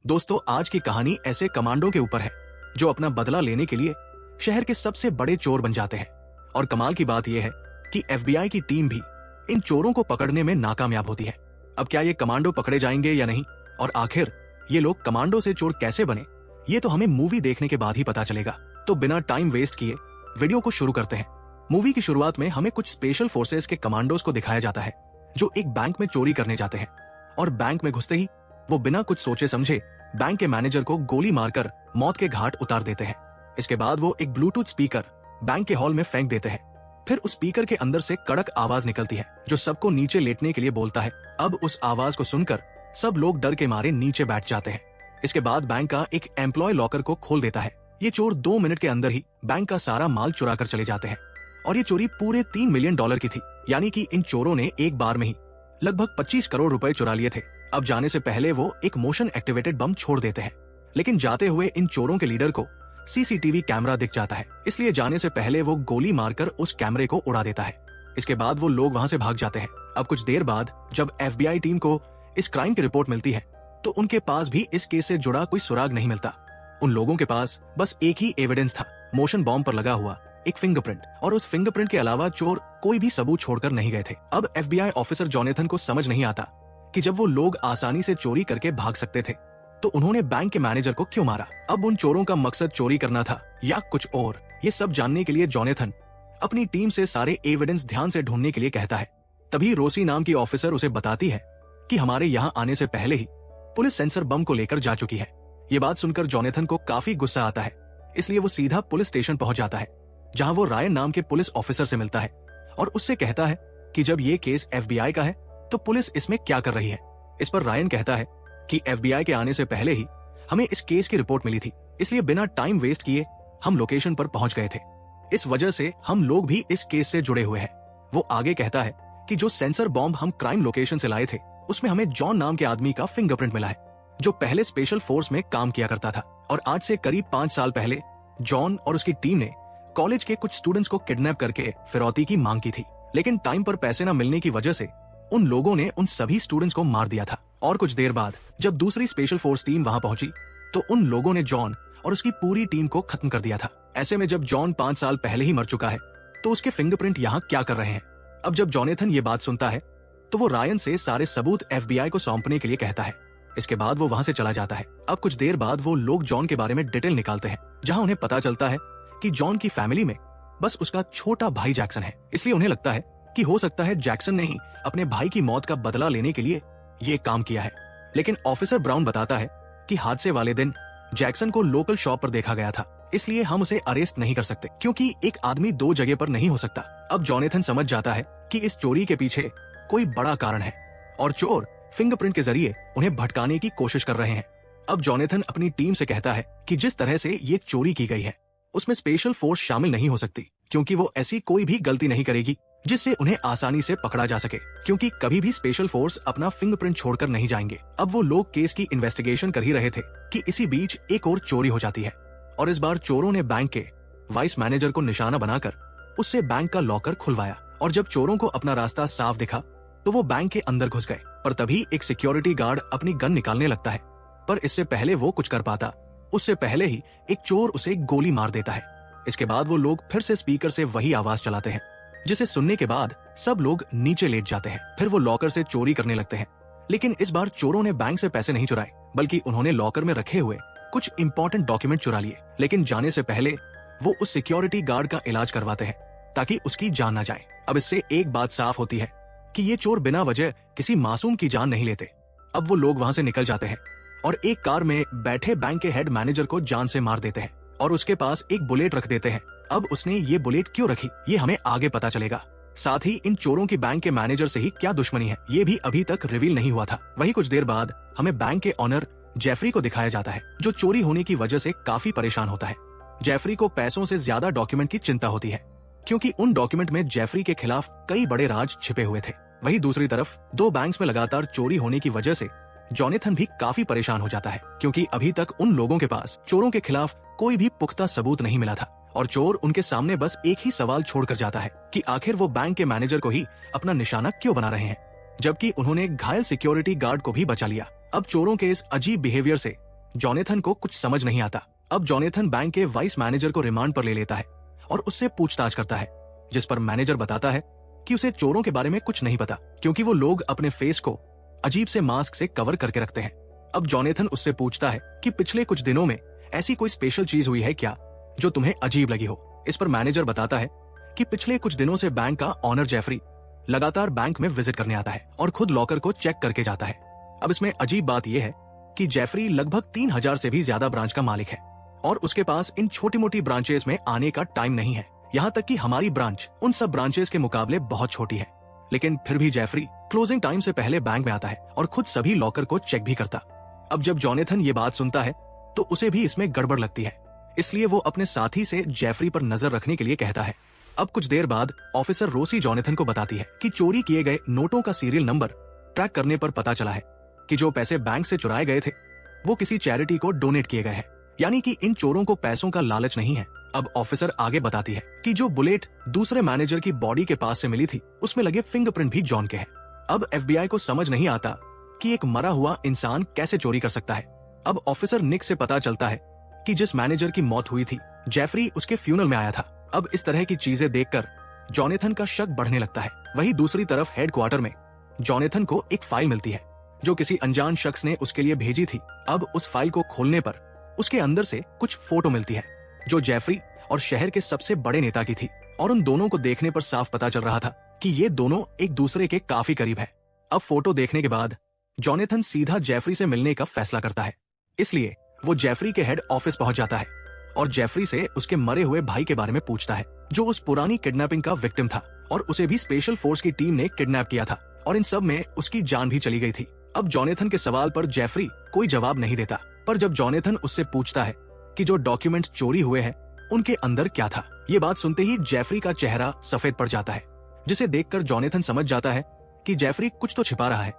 दोस्तों, आज की कहानी ऐसे कमांडो के ऊपर है जो अपना बदला लेने के लिए शहर के सबसे बड़े चोर बन जाते हैं। और कमाल की बात यह है कि एफबीआई की टीम भी इन चोरों को पकड़ने में नाकामयाब होती है। अब क्या ये कमांडो पकड़े जाएंगे या नहीं, और आखिर ये लोग कमांडो से चोर कैसे बने, ये तो हमें मूवी देखने के बाद ही पता चलेगा। तो बिना टाइम वेस्ट किए वीडियो को शुरू करते हैं। मूवी की शुरुआत में हमें कुछ स्पेशल फोर्सेस के कमांडोज को दिखाया जाता है जो एक बैंक में चोरी करने जाते हैं, और बैंक में घुसते ही वो बिना कुछ सोचे समझे बैंक के मैनेजर को गोली मारकर मौत के घाट उतार देते हैं। इसके बाद वो एक ब्लूटूथ स्पीकर बैंक के हॉल में फेंक देते हैं। फिर उस स्पीकर के अंदर से कड़क आवाज निकलती है जो सबको नीचे लेटने के लिए बोलता है। अब उस आवाज को सुनकर सब लोग डर के मारे नीचे बैठ जाते हैं। इसके बाद बैंक का एक एम्प्लॉय लॉकर को खोल देता है। ये चोर 2 मिनट के अंदर ही बैंक का सारा माल चुरा कर चले जाते हैं, और ये चोरी पूरे $3 मिलियन की थी। यानी कि इन चोरों ने एक बार में ही लगभग 25 करोड़ रुपए चुरा लिए थे। अब जाने से पहले वो एक मोशन एक्टिवेटेड बम छोड़ देते हैं, लेकिन जाते हुए इन चोरों के लीडर को सीसीटीवी कैमरा दिख जाता है, इसलिए जाने से पहले वो गोली मारकर उस कैमरे को उड़ा देता है। इसके बाद वो लोग वहां से भाग जाते हैं। अब कुछ देर बाद जब एफबीआई टीम को इस क्राइम की रिपोर्ट मिलती है तो उनके पास भी इस केस से जुड़ा कोई सुराग नहीं मिलता। उन लोगों के पास बस एक ही एविडेंस था, मोशन बॉम्ब पर लगा हुआ एक फिंगरप्रिंट, और उस फिंगरप्रिंट के अलावा चोर कोई भी सबूत छोड़कर नहीं गए थे। अब एफबीआई ऑफिसर जॉनेथन को समझ नहीं आता कि जब वो लोग आसानी से चोरी करके भाग सकते थे तो उन्होंने बैंक के मैनेजर को क्यों मारा। अब उन चोरों का मकसद चोरी करना था या कुछ और, ये सब जानने के लिए जॉनेथन अपनी टीम से सारे एविडेंस ध्यान से ढूंढने के लिए कहता है। तभी रोसी नाम की ऑफिसर उसे बताती है कि हमारे यहाँ आने से पहले ही पुलिस सेंसर बम को लेकर जा चुकी है। ये बात सुनकर जॉनेथन को काफी गुस्सा आता है, इसलिए वो सीधा पुलिस स्टेशन पहुंच जाता है, जहां वो रायन नाम के पुलिस ऑफिसर से मिलता है और उससे कहता है कि जब ये केस एफबीआई का है तो पुलिस इसमें क्या कर रही है। इस पर रायन कहता है कि एफबीआई के आने से पहले ही हमें इस केस की रिपोर्ट मिली थी, इसलिए बिना टाइम वेस्ट किए हम लोकेशन पर पहुंच गए थे। इस वजह से हम लोग भी इस केस से जुड़े हुए हैं। वो आगे कहता है कि जो सेंसर बॉम्ब हम क्राइम लोकेशन से लाए थे उसमें हमें जॉन नाम के आदमी का फिंगरप्रिंट मिला है, जो पहले स्पेशल फोर्स में काम किया करता था। और आज से करीब 5 साल पहले जॉन और उसकी टीम ने कॉलेज के कुछ स्टूडेंट्स को किडनैप करके फिरौती की मांग की थी, लेकिन टाइम पर पैसे न मिलने की वजह से उन लोगों ने उन सभी स्टूडेंट्स को मार दिया था। और कुछ देर बाद जब दूसरी स्पेशल फोर्स टीम वहां पहुंची तो उन लोगों ने जॉन और उसकी पूरी टीम को खत्म कर दिया था। ऐसे में जब जॉन 5 साल पहले ही मर चुका है तो उसके फिंगरप्रिंट यहाँ क्या कर रहे हैं। अब जब जॉनेथन ये बात सुनता है तो वो रायन से सारे सबूत एफबीआई को सौंपने के लिए कहता है। इसके बाद वो वहां से चला जाता है। अब कुछ देर बाद वो लोग जॉन के बारे में डिटेल निकालते हैं, जहां उन्हें पता चलता है कि जॉन की फैमिली में बस उसका छोटा भाई जैक्सन है, इसलिए उन्हें लगता है कि हो सकता है जैक्सन ने ही अपने भाई की मौत का बदला लेने के लिए ये काम किया है। लेकिन ऑफिसर ब्राउन बताता है कि हादसे वाले दिन जैक्सन को लोकल शॉप पर देखा गया था, इसलिए हम उसे अरेस्ट नहीं कर सकते, क्योंकि एक आदमी 2 जगह पर नहीं हो सकता। अब जॉनेथन समझ जाता है कि इस चोरी के पीछे कोई बड़ा कारण है और चोर फिंगरप्रिंट के जरिए उन्हें भटकाने की कोशिश कर रहे हैं। अब जॉनेथन अपनी टीम से कहता है कि जिस तरह से ये चोरी की गई है उसमें स्पेशल फोर्स शामिल नहीं हो सकती, क्योंकि वो ऐसी कोई भी गलती नहीं करेगी जिससे उन्हें आसानी से पकड़ा जा सके, क्योंकि कभी भी स्पेशल फोर्स अपना फिंगरप्रिंट छोड़कर नहीं जाएंगे। अब वो लोग केस की इन्वेस्टिगेशन कर ही रहे थे कि इसी बीच एक और चोरी हो जाती है, और इस बार चोरों ने बैंक के वाइस मैनेजर को निशाना बनाकर उससे बैंक का लॉकर खुलवाया। और जब चोरों को अपना रास्ता साफ दिखा तो वो बैंक के अंदर घुस गए, पर तभी एक सिक्योरिटी गार्ड अपनी गन निकालने लगता है, पर इससे पहले वो कुछ कर पाता उससे पहले ही एक चोर उसे गोली मार देता है। इसके बाद वो लोग फिर से स्पीकर से वही आवाज चलाते हैं, जिसे सुनने के बाद सब लोग नीचे लेट जाते हैं। फिर वो लॉकर से चोरी करने लगते हैं, लेकिन इस बार चोरों ने बैंक से पैसे नहीं चुराए, बल्कि उन्होंने लॉकर में रखे हुए कुछ इंपॉर्टेंट डॉक्यूमेंट चुरा लिए। लेकिन जाने से पहले वो उस सिक्योरिटी गार्ड का इलाज करवाते हैं ताकि उसकी जान ना जाए। अब इससे एक बात साफ होती है कि ये चोर बिना वजह किसी मासूम की जान नहीं लेते। अब वो लोग वहां से निकल जाते हैं और एक कार में बैठे बैंक के हेड मैनेजर को जान से मार देते हैं और उसके पास एक बुलेट रख देते हैं। अब उसने ये बुलेट क्यों रखी ये हमें आगे पता चलेगा। साथ ही इन चोरों की बैंक के मैनेजर से ही क्या दुश्मनी है ये भी अभी तक रिवील नहीं हुआ था। वही कुछ देर बाद हमें बैंक के ऑनर जेफरी को दिखाया जाता है, जो चोरी होने की वजह से काफी परेशान होता है। जेफरी को पैसों से ज्यादा डॉक्यूमेंट की चिंता होती है, क्योंकि उन डॉक्यूमेंट में जेफरी के खिलाफ कई बड़े राज छिपे हुए थे। वही दूसरी तरफ 2 बैंक्स में लगातार चोरी होने की वजह से जॉनेथन भी काफी परेशान हो जाता है, क्योंकि अभी तक उन लोगों के पास चोरों के खिलाफ कोई भी पुख्ता सबूत नहीं मिला था, और चोर उनके सामने बस एक ही सवाल छोड़कर जाता है कि आखिर वो बैंक के मैनेजर को ही अपना निशाना क्यों बना रहे हैं, जबकि उन्होंने घायल सिक्योरिटी गार्ड को भी बचा लिया। अब चोरों के इस अजीब बिहेवियर से जॉनेथन को कुछ समझ नहीं आता। अब जॉनेथन बैंक के वाइस मैनेजर को रिमांड पर ले लेता है और उससे पूछताछ करता है, जिस पर मैनेजर बताता है कि उसे चोरों के बारे में कुछ नहीं पता, क्योंकि वो लोग अपने फेस को अजीब से मास्क से कवर करके रखते हैं। अब जॉनेथन उससे पूछता है कि पिछले कुछ दिनों में ऐसी कोई स्पेशल चीज हुई है क्या जो तुम्हें अजीब लगी हो। इस पर मैनेजर बताता है कि पिछले कुछ दिनों से बैंक का ऑनर जेफरी लगातार बैंक में विजिट करने आता है और खुद लॉकर को चेक करके जाता है। अब इसमें अजीब बात यह है कि जेफरी लगभग 3000 से भी ज्यादा ब्रांच का मालिक है और उसके पास इन छोटी मोटी ब्रांचेस में आने का टाइम नहीं है। यहाँ तक कि हमारी ब्रांच उन सब ब्रांचेस के मुकाबले बहुत छोटी है, लेकिन फिर भी जेफरी क्लोजिंग टाइम से पहले बैंक में आता है और खुद सभी लॉकर को चेक भी करता। अब जब जॉनेथन ये बात सुनता है तो उसे भी इसमें गड़बड़ लगती है, इसलिए वो अपने साथी से जेफरी पर नजर रखने के लिए कहता है। अब कुछ देर बाद ऑफिसर रोसी जॉनेथन को बताती है कि चोरी किए गए नोटों का सीरियल नंबर ट्रैक करने पर पता चला है कि जो पैसे बैंक से चुराए गए थे वो किसी चैरिटी को डोनेट किए गए हैं, यानी कि इन चोरों को पैसों का लालच नहीं है। अब ऑफिसर आगे बताती है कि जो बुलेट दूसरे मैनेजर की बॉडी के पास से मिली थी उसमें लगे फिंगरप्रिंट भी जॉन के हैं। अब एफबीआई को समझ नहीं आता कि एक मरा हुआ इंसान कैसे चोरी कर सकता है। अब ऑफिसर निक से पता चलता है कि जिस मैनेजर की मौत हुई थी जेफरी उसके फ्यूनरल में आया था। अब इस तरह की चीजें देखकर जॉनेथन का शक बढ़ने लगता है। वहीं दूसरी तरफ हेडक्वार्टर में जॉनेथन को एक फाइल मिलती है जो किसी अनजान शख्स ने उसके लिए भेजी थी। अब उस फाइल को खोलने पर उसके अंदर से कुछ फोटो मिलती है जो जेफरी और शहर के सबसे बड़े नेता की थी और उन दोनों को देखने पर साफ पता चल रहा था कि ये दोनों एक दूसरे के काफी करीब है। अब फोटो देखने के बाद जॉनेथन सीधा जेफरी से मिलने का फैसला करता है, इसलिए वो जेफरी के हेड ऑफिस पहुंच जाता है और जेफरी से उसके मरे हुए भाई के बारे में पूछता है जो उस पुरानी किडनैपिंग का विक्टिम था और उसे भी स्पेशल फोर्स की टीम ने किडनैप किया था और इन सब में उसकी जान भी चली गई थी। अब जॉनेथन के सवाल पर जेफरी कोई जवाब नहीं देता, पर जब जॉनेथन उससे पूछता है कि जो डॉक्यूमेंट चोरी हुए हैं उनके अंदर क्या था, ये बात सुनते ही जेफरी का चेहरा सफेद पड़ जाता है, जिसे देखकर जॉनेथन समझ जाता है कि जेफरी कुछ तो छिपा रहा है।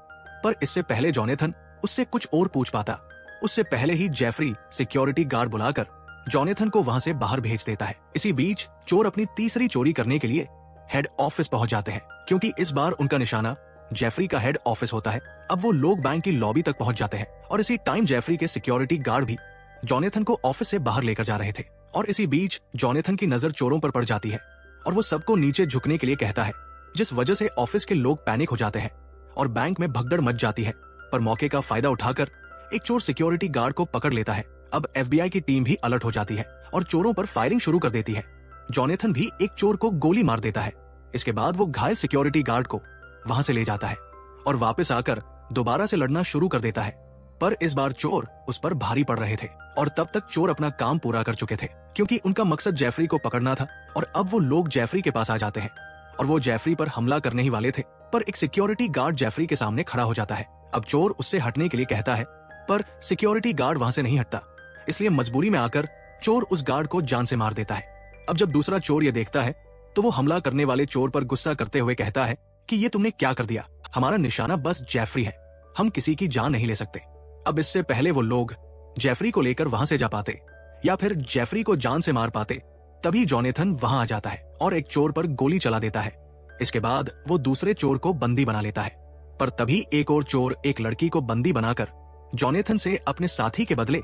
पर इससे पहले जॉनेथन उससे कुछ और पूछ पाता, उससे पहले ही जेफरी सिक्योरिटी गार्ड बुलाकर जॉनेथन को वहां से बाहर भेज देता है। इसी बीच चोर अपनी तीसरी चोरी करने के लिए हेड ऑफिस पहुंच जाते हैं, क्योंकि इस बार उनका निशाना जेफरी का हेड ऑफिस होता है। अब वो लोग बैंक की लॉबी तक पहुंच जाते हैं और इसी टाइम जेफरी के सिक्योरिटी गार्ड भी जॉनेथन को ऑफिस से बाहर लेकर जा रहे थे। और इसी बीच जॉनेथन की नजर चोरों पर पड़ जाती है और वो सबको नीचे झुकने के लिए कहता है, जिस वजह से ऑफिस के लोग पैनिक हो जाते हैं और बैंक में भगदड़ मच जाती है। पर मौके का फायदा उठाकर एक चोर सिक्योरिटी गार्ड को पकड़ लेता है। अब एफबीआई की टीम भी अलर्ट हो जाती है और चोरों पर फायरिंग शुरू कर देती है। जॉनेथन भी एक चोर को गोली मार देता है। इसके बाद वो घायल सिक्योरिटी गार्ड को वहां से ले जाता है और वापस आकर दोबारा से लड़ना शुरू कर देता है। पर इस बार चोर उस पर भारी पड़ रहे थे और तब तक चोर अपना काम पूरा कर चुके थे, क्योंकि उनका मकसद जेफरी को पकड़ना था। और अब वो लोग जेफरी के पास आ जाते हैं और वो जेफरी पर हमला करने ही वाले थे, पर एक सिक्योरिटी गार्ड जेफरी के सामने खड़ा हो जाता है। अब चोर उससे हटने के लिए कहता है, पर सिक्योरिटी गार्ड वहां से नहीं हटता, इसलिए मजबूरी में आकर चोर उस गार्ड को जान से मार देता है। अब जब दूसरा चोर ये देखता है तो वो हमला करने वाले चोर पर गुस्सा करते हुए कहता है कि ये तुमने क्या कर दिया, हमारा निशाना बस जेफरी है, हम किसी की जान नहीं ले सकते। अब इससे पहले वो लोग जेफरी को लेकर वहां से जा पाते या फिर जेफरी को जान से मार पाते, तभी जॉनेथन वहां आ जाता है और एक चोर पर गोली चला देता है। इसके बाद वो दूसरे चोर को बंदी बना लेता है, पर तभी एक और चोर एक लड़की को बंदी बनाकर जॉनेथन से अपने साथी के बदले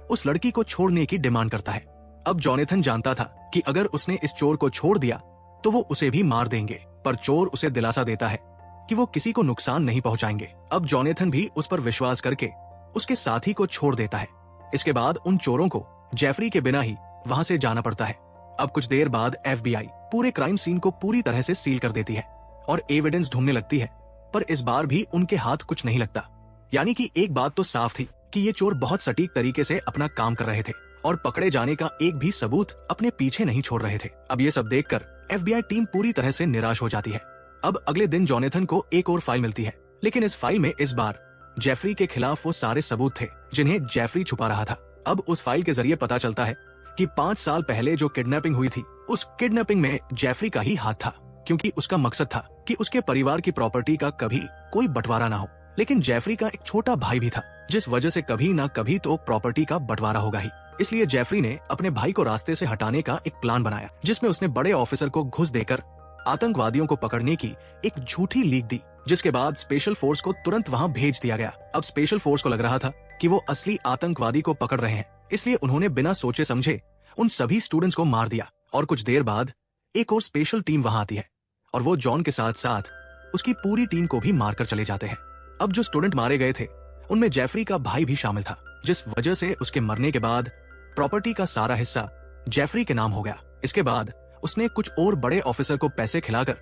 उस लड़की को छोड़ने की डिमांड करता है। अब जॉनेथन जानता था कि अगर उसने इस चोर को छोड़ दिया तो वो उसे भी मार देंगे, पर चोर उसे दिलासा देता है कि वो किसी को नुकसान नहीं पहुंचाएंगे। अब जॉनेथन भी उस पर विश्वास करके उसके साथी को छोड़ देता है। इसके बाद उन चोरों को जेफरी के बिना ही वहां से जाना पड़ता है। अब कुछ देर बाद एफबीआई पूरे क्राइम सीन को पूरी तरह से सील कर देती है और एविडेंस ढूंढने लगती है, पर इस बार भी उनके हाथ कुछ नहीं लगता। यानी कि एक बात तो साफ थी कि ये चोर बहुत सटीक तरीके से अपना काम कर रहे थे और पकड़े जाने का एक भी सबूत अपने पीछे नहीं छोड़ रहे थे। अब ये सब देखकर एफबीआई टीम पूरी तरह से निराश हो जाती है। अब अगले दिन जॉनेथन को एक और फाइल मिलती है, लेकिन इस फाइल में इस बार जेफरी के खिलाफ वो सारे सबूत थे जिन्हें जेफरी छुपा रहा था। अब उस फाइल के जरिए पता चलता है कि 5 साल पहले जो किडनैपिंग हुई थी उस किडनैपिंग में जेफरी का ही हाथ था, क्योंकि उसका मकसद था कि उसके परिवार की प्रॉपर्टी का कभी कोई बंटवारा ना हो। लेकिन जेफरी का एक छोटा भाई भी था, जिस वजह से कभी ना कभी तो प्रॉपर्टी का बंटवारा होगा ही। इसलिए जेफरी ने अपने भाई को रास्ते से हटाने का एक प्लान बनाया, जिसमें उसने बड़े ऑफिसर को घुस देकर आतंकवादियों को पकड़ने की एक झूठी लीक दी, जिसके बाद स्पेशल फोर्स को तुरंत वहां भेज दिया गया। अब स्पेशल फोर्स को लग रहा था कि वो असली आतंकवादी को पकड़ रहे हैं, इसलिए उन्होंने बिना सोचे समझे उन सभी स्टूडेंट्स को मार दिया। और कुछ देर बाद एक और स्पेशल टीम वहां आती है और वो जॉन के साथ साथ उसकी पूरी टीम को भी मारकर चले जाते हैं। अब जो स्टूडेंट मारे गए थे उनमें जेफरी का भाई भी शामिल था, जिस वजह से उसके मरने के बाद प्रॉपर्टी का सारा हिस्सा जेफरी के नाम हो गया। इसके बाद उसने कुछ और बड़े ऑफिसर को पैसे खिलाकर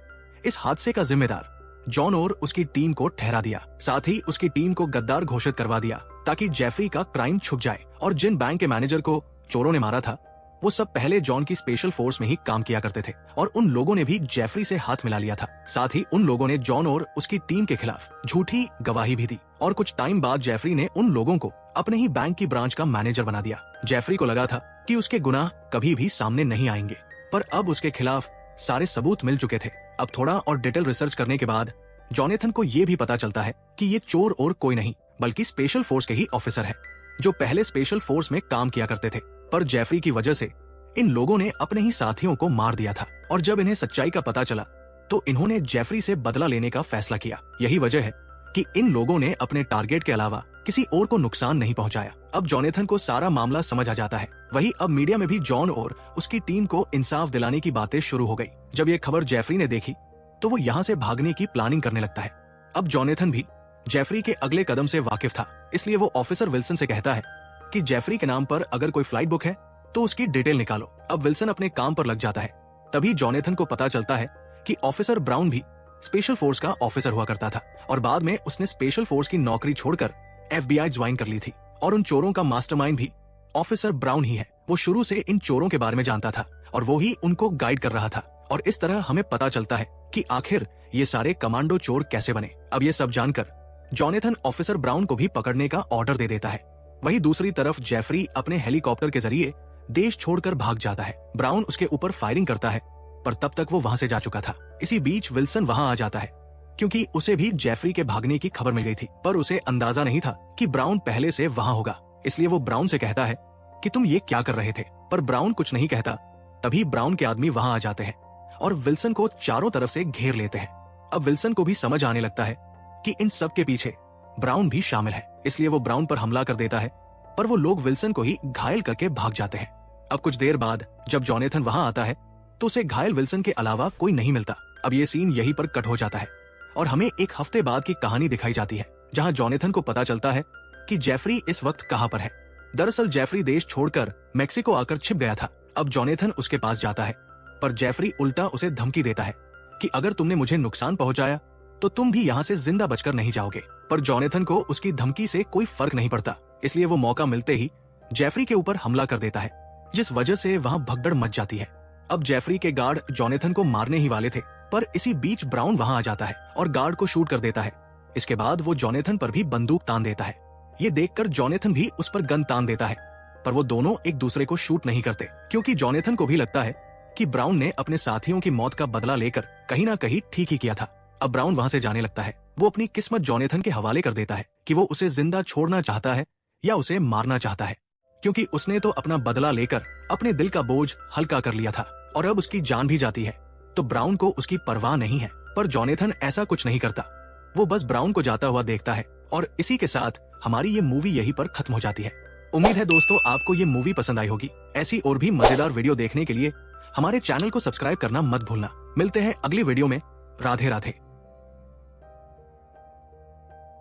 इस हादसे का जिम्मेदार जॉन और उसकी टीम को ठहरा दिया। साथ ही उसकी टीम को गद्दार घोषित करवा दिया ताकि जेफरी का क्राइम छुप जाए। और जिन बैंक के मैनेजर को चोरों ने मारा था वो सब पहले जॉन की स्पेशल फोर्स में ही काम किया करते थे और उन लोगों ने भी जेफरी से हाथ मिला लिया था। साथ ही उन लोगों ने जॉन और उसकी टीम के खिलाफ झूठी गवाही भी दी और कुछ टाइम बाद जेफरी ने उन लोगों को अपने ही बैंक की ब्रांच का मैनेजर बना दिया। जेफरी को लगा था कि उसके गुनाह कभी भी सामने नहीं आएंगे, पर अब उसके खिलाफ सारे सबूत मिल चुके थे। अब थोड़ा और डिटेल रिसर्च करने के बाद जॉनेथन को ये भी पता चलता है कि ये चोर और कोई नहीं बल्कि स्पेशल फोर्स के ही ऑफिसर है जो पहले स्पेशल फोर्स में काम किया करते थे। पर जेफरी की वजह से इन लोगों ने अपने ही साथियों को मार दिया था और जब इन्हें सच्चाई का पता चला तो इन्होंने जेफरी से बदला लेने का फैसला किया। यही वजह है कि इन लोगों ने अपने टारगेट के अलावा किसी और को नुकसान नहीं पहुंचाया। अब जॉनेथन को सारा मामला समझ आ जाता है। वही अब मीडिया में भी जॉन और उसकी टीम को इंसाफ दिलाने की बातें शुरू हो गई। जब ये खबर जेफरी ने देखी तो वो यहाँ से भागने की प्लानिंग करने लगता है। अब जॉनेथन भी जेफरी के अगले कदम से वाकिफ था, इसलिए वो ऑफिसर विल्सन से कहता है कि जेफरी के नाम पर अगर कोई फ्लाइट बुक है तो उसकी डिटेल निकालो। अब विल्सन अपने काम पर लग जाता है। तभी जॉनेथन को पता चलता है कि ऑफिसर ब्राउन भी स्पेशल फोर्स का ऑफिसर हुआ करता था और बाद में उसने स्पेशल फोर्स की नौकरी छोड़कर FBI ज्वाइन कर ली थी। और उन चोरों का मास्टरमाइंड भी ऑफिसर ब्राउन ही है। वो शुरू से इन चोरों के बारे में जानता था और वो ही उनको गाइड कर रहा था। और इस तरह हमें पता चलता है कि आखिर ये सारे कमांडो चोर कैसे बने। अब ये सब जानकर जॉनेथन ऑफिसर ब्राउन को भी पकड़ने का ऑर्डर दे देता है। वहीं दूसरी तरफ जेफरी अपने हेलीकॉप्टर के जरिए देश छोड़कर भाग जाता है। ब्राउन उसके ऊपर फायरिंग करता है पर तब तक वो वहां से जा चुका था। इसी बीच विल्सन वहां आ जाता है क्योंकि उसे भी जेफरी के भागने की खबर मिल गई थी, पर उसे अंदाजा नहीं था कि ब्राउन पहले से वहां होगा। इसलिए वो ब्राउन से कहता है कि तुम ये क्या कर रहे थे, पर ब्राउन कुछ नहीं कहता। तभी ब्राउन के आदमी वहां आ जाते हैं और विल्सन को चारों तरफ से घेर लेते हैं। अब विल्सन को भी समझ आने लगता है कि इन सब के पीछे ब्राउन भी शामिल है, इसलिए वो ब्राउन पर हमला कर देता है, पर वो लोग विल्सन को ही घायल करके भाग जाते हैं। अब कुछ देर बाद जब जॉनेथन वहां आता है तो उसे घायल विल्सन के अलावा कोई नहीं मिलता। अब ये सीन यहीं पर कट हो जाता है और हमें एक हफ्ते बाद की कहानी दिखाई जाती है जहां जॉनेथन को पता चलता है कि जेफरी इस वक्त कहां पर है। दरअसल जेफरी देश छोड़कर मेक्सिको आकर छिप गया था। अब जॉनेथन उसके पास जाता है पर जेफरी उल्टा उसे धमकी देता है कि अगर तुमने मुझे नुकसान पहुंचाया तो तुम भी यहाँ से जिंदा बचकर नहीं जाओगे। पर जॉनेथन को उसकी धमकी से कोई फर्क नहीं पड़ता, इसलिए वो मौका मिलते ही जेफरी के ऊपर हमला कर देता है, जिस वजह से वहां भगदड़ मच जाती है। अब जेफरी के गार्ड जॉनेथन को मारने ही वाले थे, पर इसी बीच ब्राउन वहां आ जाता है और गार्ड को शूट कर देता है। इसके बाद वो जॉनेथन पर भी बंदूक तान देता है। ये देखकर जॉनेथन भी उस पर गन तान देता है, पर वो दोनों एक दूसरे को शूट नहीं करते क्योंकि जॉनेथन को भी लगता है कि ब्राउन ने अपने साथियों की मौत का बदला लेकर कहीं ना कहीं ठीक ही किया था। अब ब्राउन वहां से जाने लगता है। वो अपनी किस्मत जॉनेथन के हवाले कर देता है कि वो उसे जिंदा छोड़ना चाहता है या उसे मारना चाहता है, क्योंकि उसने तो अपना बदला लेकर अपने दिल का बोझ हल्का कर लिया था और अब उसकी जान भी जाती है तो ब्राउन को उसकी परवाह नहीं है। पर जॉनेथन ऐसा कुछ नहीं करता, वो बस ब्राउन को जाता हुआ देखता है और इसी के साथ हमारी ये मूवी यहीं पर खत्म हो जाती है। उम्मीद है दोस्तों आपको ये मूवी पसंद आई होगी। ऐसी और भी मजेदार वीडियो देखने के लिए हमारे चैनल को सब्सक्राइब करना मत भूलना। मिलते हैं अगली वीडियो में। राधे राधे।